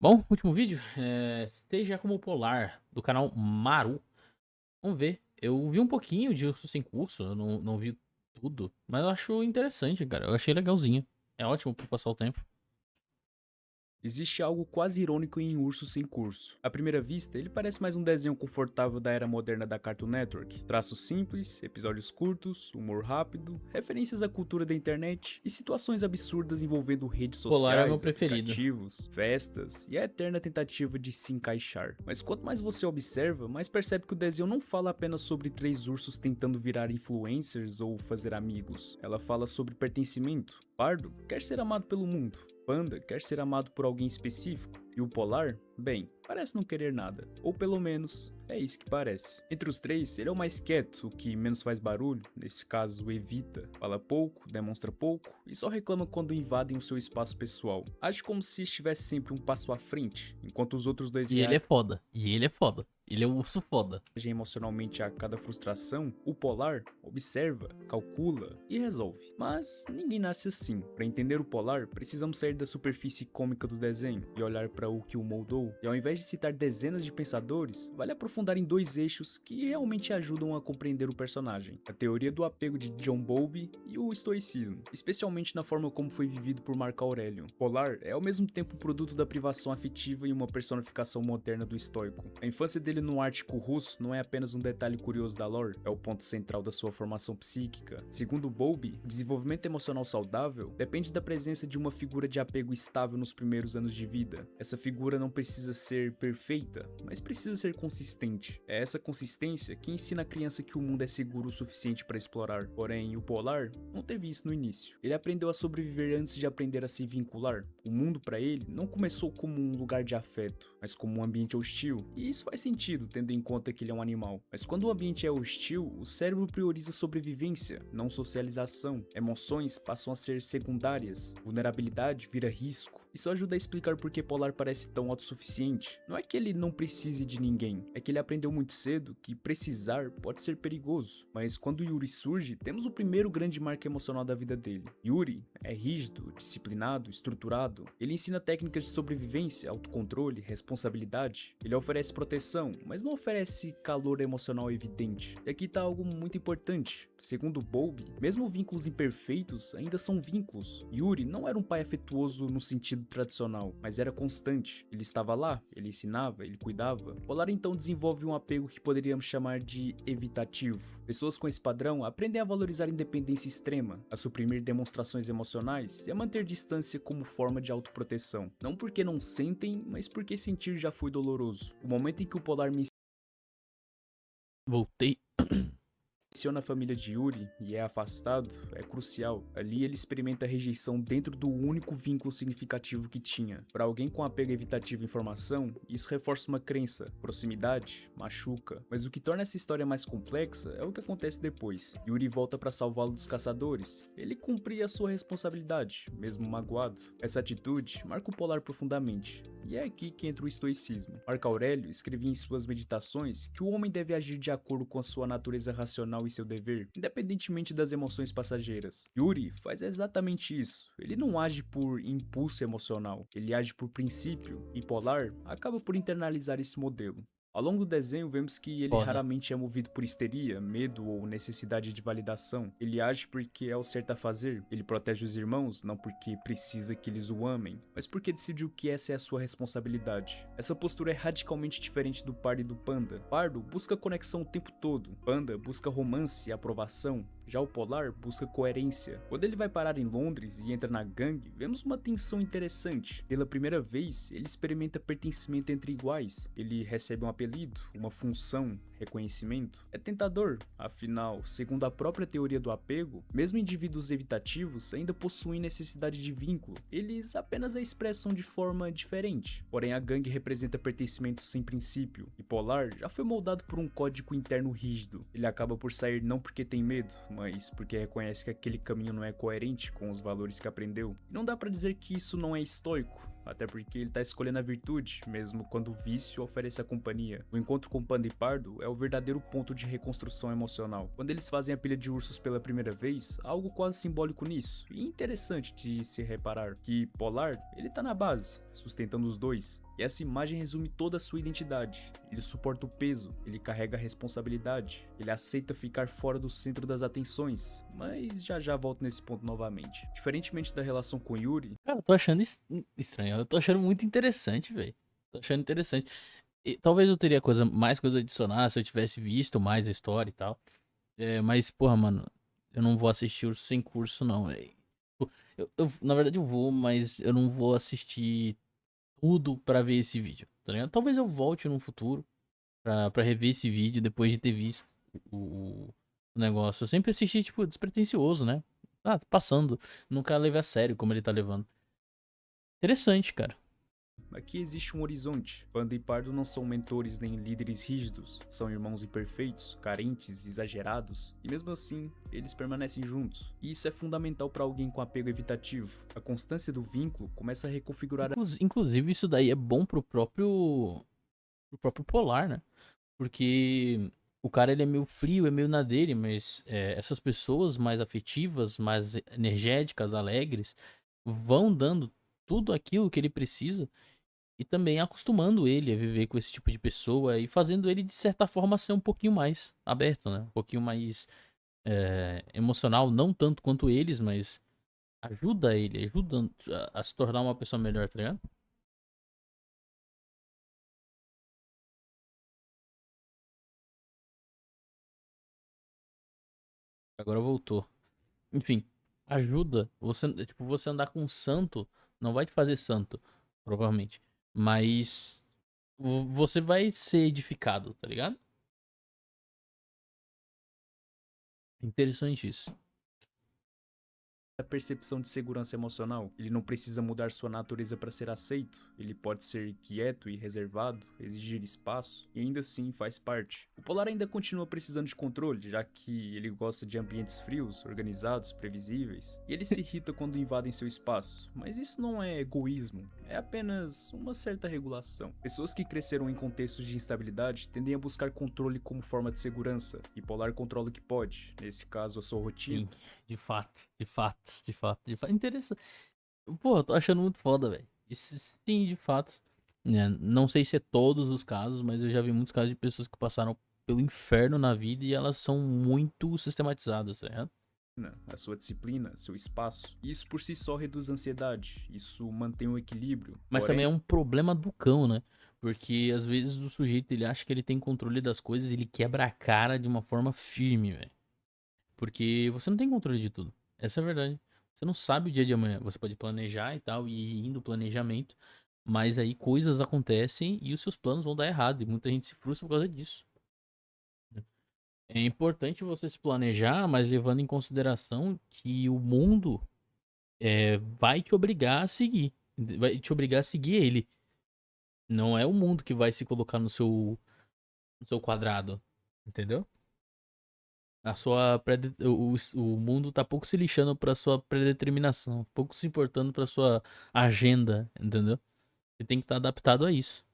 Bom, último vídeo, Seja Como Polar, do canal Maru. Vamos ver, eu vi um pouquinho de Urso Sem Curso, eu não vi tudo, mas eu acho interessante, cara, eu achei legalzinho. É ótimo pra passar o tempo. Existe algo quase irônico em Urso Sem Curso. À primeira vista, ele parece mais um desenho confortável da era moderna da Cartoon Network. Traços simples, episódios curtos, humor rápido, referências à cultura da internet e situações absurdas envolvendo redes Polar é o meu sociais, preferido. aplicativos, festas e a eterna tentativa de se encaixar. Mas quanto mais você observa, mais percebe que o desenho não fala apenas sobre três ursos tentando virar influencers ou fazer amigos. Ela fala sobre pertencimento. Pardo quer ser amado pelo mundo. Panda quer ser amado por alguém específico, e o Polar, bem, parece não querer nada, ou pelo menos é isso que parece. Entre os três, ele é o mais quieto, o que menos faz barulho, nesse caso evita, fala pouco, demonstra pouco e só reclama quando invadem o seu espaço pessoal. Age como se estivesse sempre um passo à frente, enquanto os outros dois E ele é foda, ele é o urso foda. reagem emocionalmente a cada frustração, o Polar observa, calcula e resolve. Mas ninguém nasce assim. Para entender o Polar, precisamos sair da superfície cômica do desenho e olhar para o que o moldou. E ao invés de citar dezenas de pensadores, vale aprofundar em dois eixos que realmente ajudam a compreender o personagem: a teoria do apego de John Bowlby e o estoicismo, especialmente na forma como foi vivido por Marco Aurélio. Polar é ao mesmo tempo produto da privação afetiva e uma personificação moderna do estoico. A infância dele no Ártico russo não é apenas um detalhe curioso da lore, é o ponto central da sua formação psíquica. Segundo Bowlby, o desenvolvimento emocional saudável depende da presença de uma figura de apego estável nos primeiros anos de vida. Essa figura não precisa ser perfeita, mas precisa ser consistente. É essa consistência que ensina a criança que o mundo é seguro o suficiente para explorar. Porém, o Polar não teve isso no início. Ele aprendeu a sobreviver antes de aprender a se vincular. O mundo para ele não começou como um lugar de afeto, mas como um ambiente hostil. E isso faz sentido, tendo em conta que ele é um animal. Mas quando o ambiente é hostil, o cérebro prioriza sobrevivência, não socialização. Emoções passam a ser secundárias, vulnerabilidade vira risco. Isso ajuda a explicar por que Polar parece tão autossuficiente. Não é que ele não precise de ninguém, é que ele aprendeu muito cedo que precisar pode ser perigoso. Mas quando Yuri surge, temos o primeiro grande marco emocional da vida dele. Yuri é rígido, disciplinado, estruturado. Ele ensina técnicas de sobrevivência, autocontrole, responsabilidade. Ele oferece proteção, mas não oferece calor emocional evidente. E aqui tá algo muito importante. Segundo Bowlby, mesmo vínculos imperfeitos ainda são vínculos. Yuri não era um pai afetuoso no sentido tradicional, mas era constante. Ele estava lá, ele ensinava, ele cuidava. Polar então desenvolve um apego que poderíamos chamar de evitativo. Pessoas com esse padrão aprendem a valorizar a independência extrema, a suprimir demonstrações emocionais e a manter distância como forma de autoproteção. Não porque não sentem, mas porque sentir já foi doloroso. O momento em que o Polar Voltei. menciona a família de Yuri e é afastado, é crucial. Ali ele experimenta a rejeição dentro do único vínculo significativo que tinha. Para alguém com apego evitativo à informação, isso reforça uma crença. Proximidade machuca. Mas o que torna essa história mais complexa é o que acontece depois. Yuri volta para salvá-lo dos caçadores. Ele cumpria a sua responsabilidade, mesmo magoado. Essa atitude marca o Polar profundamente. E é aqui que entra o estoicismo. Marco Aurélio escrevia em suas meditações que o homem deve agir de acordo com a sua natureza racional e seu dever, independentemente das emoções passageiras. Yuri faz exatamente isso. Ele não age por impulso emocional, ele age por princípio, e Polar acaba por internalizar esse modelo. Ao longo do desenho, vemos que ele Foda. raramente é movido por histeria, medo ou necessidade de validação. Ele age porque é o certo a fazer. Ele protege os irmãos, não porque precisa que eles o amem, mas porque decidiu que essa é a sua responsabilidade. Essa postura é radicalmente diferente do Pardo e do Panda. Pardo busca conexão o tempo todo. Panda busca romance e aprovação. Já o Polar busca coerência. Quando ele vai parar em Londres e entra na gangue, vemos uma tensão interessante. Pela primeira vez, ele experimenta pertencimento entre iguais. Ele recebe um apelido, uma função, reconhecimento. É tentador, afinal, segundo a própria teoria do apego, mesmo indivíduos evitativos ainda possuem necessidade de vínculo. Eles apenas a expressam de forma diferente. Porém, a gangue representa pertencimento sem princípio, e Polar já foi moldado por um código interno rígido. Ele acaba por sair não porque tem medo, mas porque reconhece que aquele caminho não é coerente com os valores que aprendeu. E não dá pra dizer que isso não é estoico, até porque ele tá escolhendo a virtude, mesmo quando o vício oferece a companhia. O encontro com Panda e Pardo é o verdadeiro ponto de reconstrução emocional. Quando eles fazem a pilha de ursos pela primeira vez, há algo quase simbólico nisso, e interessante de se reparar, que Polar, ele tá na base, sustentando os dois. E essa imagem resume toda a sua identidade. Ele suporta o peso, ele carrega a responsabilidade, ele aceita ficar fora do centro das atenções, mas já já volto nesse ponto novamente. Diferentemente da relação com Yuri, Cara, eu tô achando estranho. Eu tô achando muito interessante, velho. Tô achando interessante. Talvez eu teria mais coisa a adicionar se eu tivesse visto mais a história e tal. Mas, porra, mano, eu não vou assistir o sem curso, não, velho. Na verdade, eu vou, mas eu não vou assistir tudo pra ver esse vídeo, tá ligado? Talvez eu volte no futuro pra rever esse vídeo depois de ter visto o negócio. Eu sempre assisti, tipo, despretensioso, né? Ah, tá passando. Nunca levei a sério como ele tá levando. Interessante, cara. aqui existe um horizonte. Panda e Pardo não são mentores nem líderes rígidos, são irmãos imperfeitos, carentes, exagerados, e mesmo assim, eles permanecem juntos. E isso é fundamental para alguém com apego evitativo. A constância do vínculo começa a reconfigurar Inclusive, isso daí é bom pro próprio Polar, né? Porque o cara ele é meio frio, é meio na dele, mas essas pessoas mais afetivas, mais energéticas, alegres, vão dando tudo aquilo que ele precisa e também acostumando ele a viver com esse tipo de pessoa e fazendo ele, de certa forma, ser um pouquinho mais aberto, né? Um pouquinho mais emocional, não tanto quanto eles, mas ajuda a se tornar uma pessoa melhor, tá ligado? Agora voltou. Enfim, ajuda. Você andar com um santo não vai te fazer santo, provavelmente. Mas você vai ser edificado, tá ligado? Interessante isso. a percepção de segurança emocional. Ele não precisa mudar sua natureza para ser aceito. Ele pode ser quieto e reservado, exigir espaço, e ainda assim faz parte. O Polar ainda continua precisando de controle, já que ele gosta de ambientes frios, organizados, previsíveis, e ele se irrita quando invadem seu espaço. Mas isso não é egoísmo, é apenas uma certa regulação. Pessoas que cresceram em contextos de instabilidade tendem a buscar controle como forma de segurança, e Polar controla o que pode, nesse caso a sua rotina. Sim, de fato, de fato, de fato, de fato. Interessante. Pô, eu tô achando muito foda, velho. Sim, de fato. Né, não sei se é todos os casos, mas eu já vi muitos casos de pessoas que passaram pelo inferno na vida e elas são muito sistematizadas, certo? A sua disciplina, seu espaço. E isso por si só reduz a ansiedade, isso mantém o equilíbrio. Mas Porém, também é um problema do cão, né? Porque às vezes o sujeito ele acha que ele tem controle das coisas e ele quebra a cara de uma forma firme, velho. Porque você não tem controle de tudo. Essa é a verdade. Você não sabe o dia de amanhã. Você pode planejar e tal, e ir indo planejamento. Mas aí coisas acontecem e os seus planos vão dar errado. E muita gente se frustra por causa disso. É importante você se planejar, mas levando em consideração que o mundo vai te obrigar a seguir. Vai te obrigar a seguir ele. Não é o mundo que vai se colocar no seu quadrado. Entendeu? O mundo tá pouco se lixando pra sua predeterminação, pouco se importando pra sua agenda, entendeu? Você tem que estar adaptado a isso.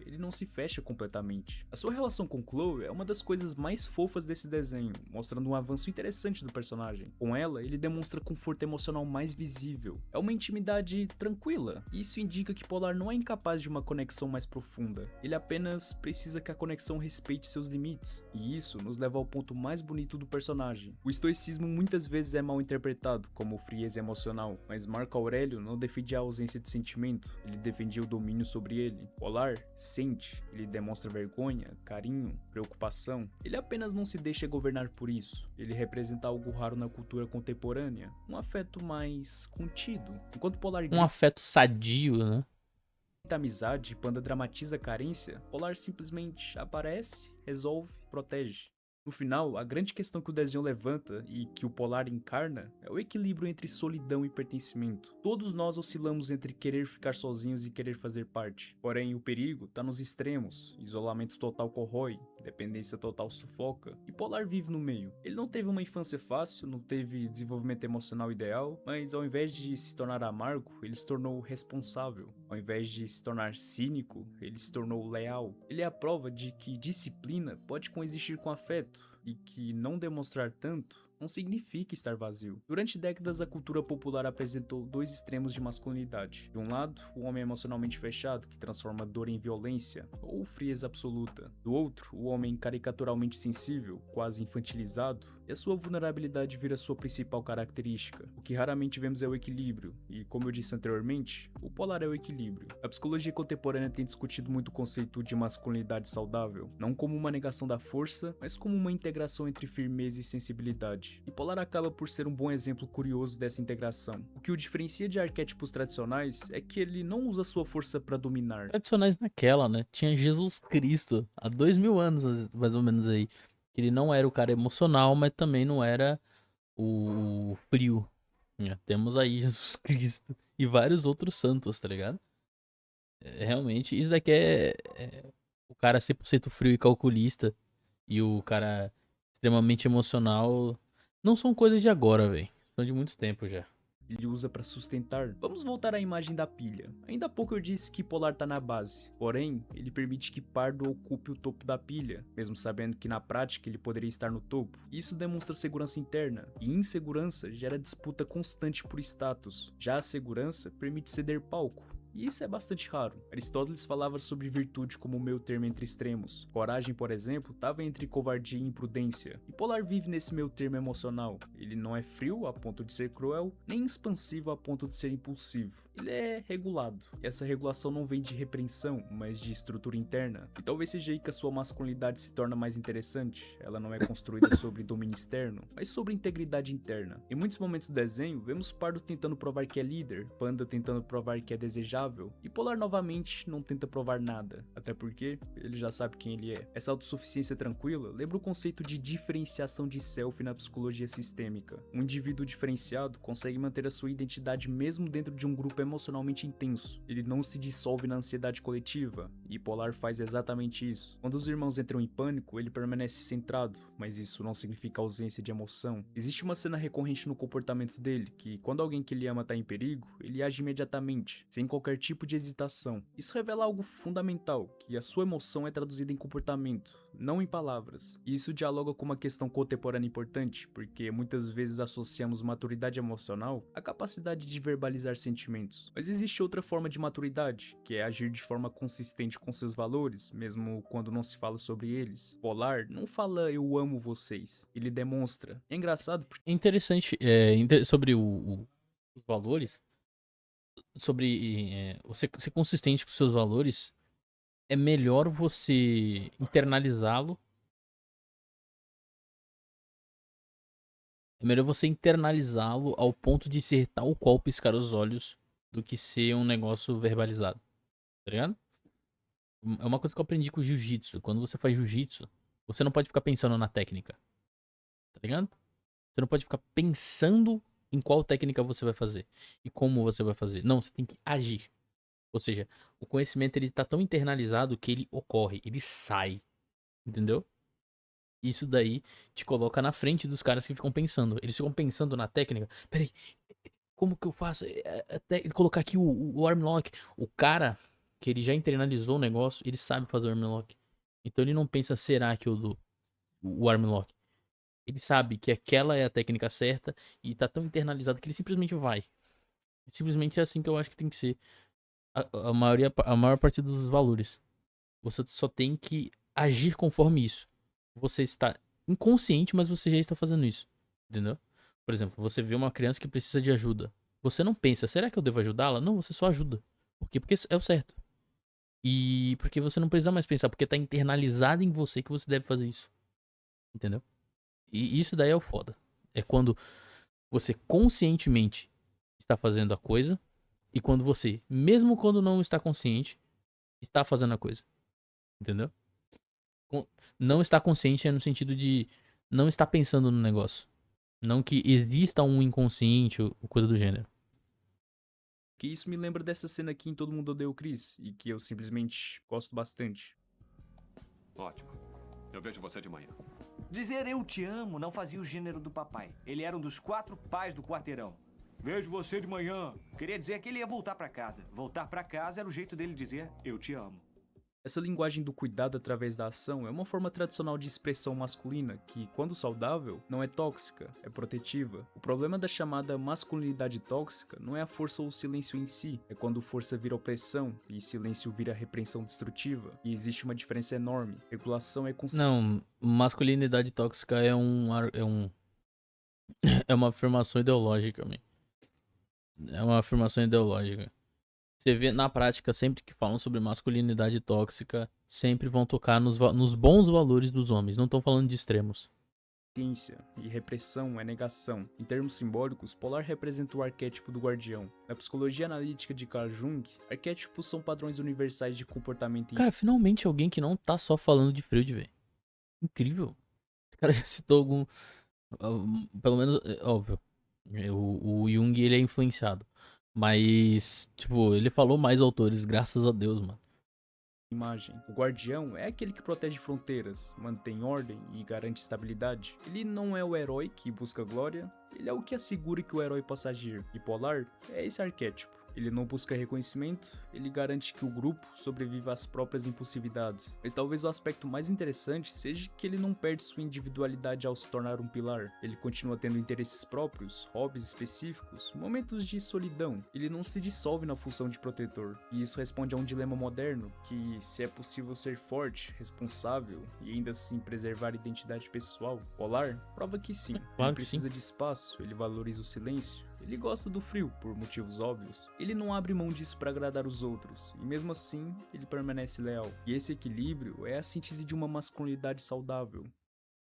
ele não se fecha completamente. A sua relação com Chloe é uma das coisas mais fofas desse desenho, mostrando um avanço interessante do personagem. Com ela, ele demonstra conforto emocional mais visível. É uma intimidade tranquila, e isso indica que Polar não é incapaz de uma conexão mais profunda. Ele apenas precisa que a conexão respeite seus limites, e isso nos leva ao ponto mais bonito do personagem. O estoicismo muitas vezes é mal interpretado como frieza emocional, mas Marco Aurélio não defendia a ausência de sentimento, ele defendia o domínio sobre ele. Polar sente, ele demonstra vergonha, carinho, preocupação. Ele apenas não se deixa governar por isso. Ele representa algo raro na cultura contemporânea, um afeto mais contido. Enquanto Polar Um grita afeto sadio, né? amizade e Panda dramatiza a carência, Polar simplesmente aparece, resolve, protege. No final, a grande questão que o desenho levanta e que o Polar encarna é o equilíbrio entre solidão e pertencimento. Todos nós oscilamos entre querer ficar sozinhos e querer fazer parte. Porém, o perigo está nos extremos. Isolamento total corrói, dependência total sufoca, e Polar vive no meio. Ele não teve uma infância fácil, não teve desenvolvimento emocional ideal, mas ao invés de se tornar amargo, ele se tornou responsável. Ao invés de se tornar cínico, ele se tornou leal. Ele é a prova de que disciplina pode coexistir com afeto e que não demonstrar tanto não significa estar vazio. Durante décadas, a cultura popular apresentou dois extremos de masculinidade. De um lado, o homem emocionalmente fechado, que transforma dor em violência, ou frieza absoluta. Do outro, o homem caricaturalmente sensível, quase infantilizado, e a sua vulnerabilidade vira sua principal característica. O que raramente vemos é o equilíbrio, e como eu disse anteriormente, o polar é o equilíbrio. A psicologia contemporânea tem discutido muito o conceito de masculinidade saudável, não como uma negação da força, mas como uma integração entre firmeza e sensibilidade. E Polar acaba por ser um bom exemplo curioso dessa integração. O que o diferencia de arquétipos tradicionais é que ele não usa sua força para dominar. Tradicionais naquela, né? Tinha Jesus Cristo, há 2000 anos, mais ou menos aí. Que ele não era o cara emocional, mas também não era o frio. Temos aí Jesus Cristo e vários outros santos, tá ligado? Realmente, isso daqui é o cara 100% frio e calculista e o cara extremamente emocional. Não são coisas de agora, velho. São de muito tempo já. Ele usa para sustentar. Vamos voltar à imagem da pilha. Ainda há pouco eu disse que Polar tá na base, porém, ele permite que Pardo ocupe o topo da pilha, mesmo sabendo que na prática ele poderia estar no topo. Isso demonstra segurança interna, e insegurança gera disputa constante por status. Já a segurança permite ceder palco. E isso é bastante raro. Aristóteles falava sobre virtude como o meio termo entre extremos. Coragem, por exemplo, estava entre covardia e imprudência. E Polar vive nesse meio termo emocional. Ele não é frio a ponto de ser cruel, nem expansivo a ponto de ser impulsivo. Ele é regulado. E essa regulação não vem de repreensão, mas de estrutura interna. E talvez seja aí que a sua masculinidade se torna mais interessante. Ela não é construída sobre domínio externo, mas sobre integridade interna. Em muitos momentos do desenho, vemos Pardo tentando provar que é líder, Panda tentando provar que é desejável, e Polar novamente não tenta provar nada, até porque ele já sabe quem ele é. Essa autossuficiência tranquila lembra o conceito de diferenciação de self na psicologia sistêmica. Um indivíduo diferenciado consegue manter a sua identidade mesmo dentro de um grupo emocionalmente intenso. Ele não se dissolve na ansiedade coletiva, e Polar faz exatamente isso. Quando os irmãos entram em pânico, ele permanece centrado, mas isso não significa ausência de emoção. Existe uma cena recorrente no comportamento dele, que quando alguém que ele ama está em perigo, ele age imediatamente, sem qualquer tipo de hesitação. Isso revela algo fundamental, que a sua emoção é traduzida em comportamento, não em palavras. E isso dialoga com uma questão contemporânea importante, porque muitas vezes associamos maturidade emocional à capacidade de verbalizar sentimentos. Mas existe outra forma de maturidade, que é agir de forma consistente com seus valores, mesmo quando não se fala sobre eles. Polar não fala "eu amo vocês", ele demonstra. É engraçado porque É interessante sobre os valores, sobre você ser consistente com seus valores, é melhor você internalizá-lo. É melhor você internalizá-lo ao ponto de ser tal qual piscar os olhos do que ser um negócio verbalizado, tá ligado? É uma coisa que eu aprendi com o jiu-jitsu. Quando você faz jiu-jitsu, você não pode ficar pensando na técnica, tá ligado? Você não pode ficar pensando em qual técnica você vai fazer e como você vai fazer. Não, você tem que agir. Ou seja, o conhecimento ele tá tão internalizado que ele ocorre, ele sai, entendeu? Isso daí te coloca na frente dos caras que ficam pensando. Eles ficam pensando na técnica. Peraí, como que eu faço? Até colocar aqui o armlock. O cara que ele já internalizou o negócio, ele sabe fazer o armlock. Então ele não pensa, será que eu dou o armlock? Ele sabe que aquela é a técnica certa e tá tão internalizado que ele simplesmente vai. Simplesmente é assim que eu acho que tem que ser a maior parte dos valores. Você só tem que agir conforme isso. Você está inconsciente, mas você já está fazendo isso. Entendeu? Por exemplo, você vê uma criança que precisa de ajuda. Você não pensa, será que eu devo ajudá-la? Não, você só ajuda. Por quê? Porque é o certo. E porque você não precisa mais pensar, porque está internalizado em você que você deve fazer isso. Entendeu? E isso daí é o foda. É quando você conscientemente está fazendo a coisa e quando você, mesmo quando não está consciente, está fazendo a coisa. Entendeu? Não está consciente é no sentido de não estar pensando no negócio. Não que exista um inconsciente ou coisa do gênero. que isso me lembra dessa cena aqui em Todo Mundo Odeia o Chris, e que eu simplesmente gosto bastante. Ótimo. Eu vejo você de manhã. Dizer "eu te amo" não fazia o gênero do papai. Ele era um dos 4 pais do quarteirão. Vejo você de manhã. Queria dizer que ele ia voltar pra casa. Voltar pra casa era o jeito dele dizer "eu te amo". Essa linguagem do cuidado através da ação é uma forma tradicional de expressão masculina que, quando saudável, não é tóxica, é protetiva. O problema da chamada masculinidade tóxica não é a força ou o silêncio em si, é quando força vira opressão e silêncio vira repreensão destrutiva. E existe uma diferença enorme. Regulação é consciente. Não, masculinidade tóxica é uma afirmação ideológica, man. É uma afirmação ideológica. Você vê na prática, sempre que falam sobre masculinidade tóxica, sempre vão tocar nos bons valores dos homens. Não estão falando de extremos. E repressão é negação. Em termos simbólicos, Polar representa o arquétipo do guardião. Na psicologia analítica de Carl Jung, arquétipos são padrões universais de comportamento. Cara, finalmente alguém que não tá só falando de Freud, velho. Incrível. O cara já citou algum... Pelo menos, óbvio. O Jung, ele é influenciado. Mas, tipo, ele falou mais autores, graças a Deus, mano. Imagem. O guardião é aquele que protege fronteiras, mantém ordem e garante estabilidade. Ele não é o herói que busca glória, ele é o que assegura que o herói possa agir. E Polar é esse arquétipo. Ele não busca reconhecimento, ele garante que o grupo sobreviva às próprias impulsividades. Mas talvez o aspecto mais interessante seja que ele não perde sua individualidade ao se tornar um pilar. Ele continua tendo interesses próprios, hobbies específicos, momentos de solidão. Ele não se dissolve na função de protetor. E isso responde a um dilema moderno, que se é possível ser forte, responsável e ainda assim preservar a identidade pessoal, Polar prova que sim. Claro Ele que precisa de espaço, ele valoriza o silêncio. Ele gosta do frio, por motivos óbvios. Ele não abre mão disso para agradar os outros, e mesmo assim, ele permanece leal. E esse equilíbrio é a síntese de uma masculinidade saudável.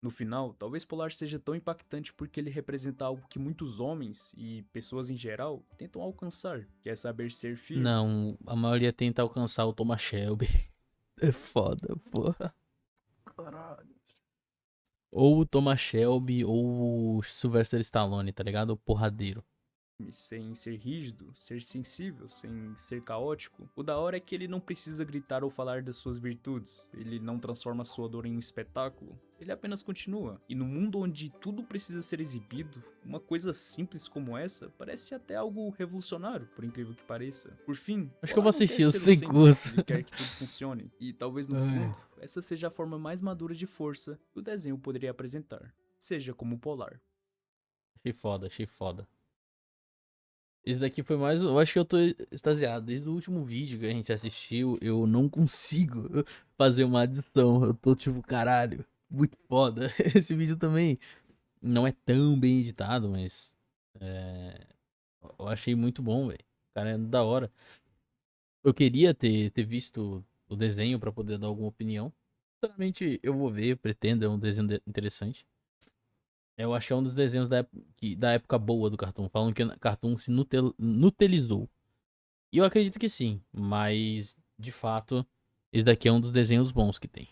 No final, talvez Polar seja tão impactante porque ele representa algo que muitos homens, e pessoas em geral, tentam alcançar, que é saber ser firme. Não, a maioria tenta alcançar o Thomas Shelby. É foda, porra. Caralho. Ou o Thomas Shelby, ou o Sylvester Stallone, tá ligado? O porradeiro. Sem ser rígido, ser sensível, sem ser caótico. O da hora é que ele não precisa gritar ou falar das suas virtudes. Ele não transforma sua dor em um espetáculo. Ele apenas continua. E no mundo onde tudo precisa ser exibido, uma coisa simples como essa parece até algo revolucionário, por incrível que pareça. Por fim, Acho que eu vou Polar não assistir quer o ser sem centro, curso. ele quer que tudo funcione. E talvez no fundo, essa seja a forma mais madura de força que o desenho poderia apresentar. Seja como Polar. Achei foda, achei foda. Esse daqui foi mais. Eu acho que eu tô extasiado. Desde o último vídeo que a gente assistiu, eu não consigo fazer uma adição. Eu tô tipo, caralho, muito foda. Esse vídeo também não é tão bem editado, mas. Eu achei muito bom, velho. Cara, é da hora. Eu queria ter visto o desenho pra poder dar alguma opinião. Sinceramente, eu vou ver, pretendo, é um desenho interessante. Eu acho que é um dos desenhos da época boa do Cartoon. Falam que o Cartoon se nutelizou. E eu acredito que sim. Mas, de fato, esse daqui é um dos desenhos bons que tem.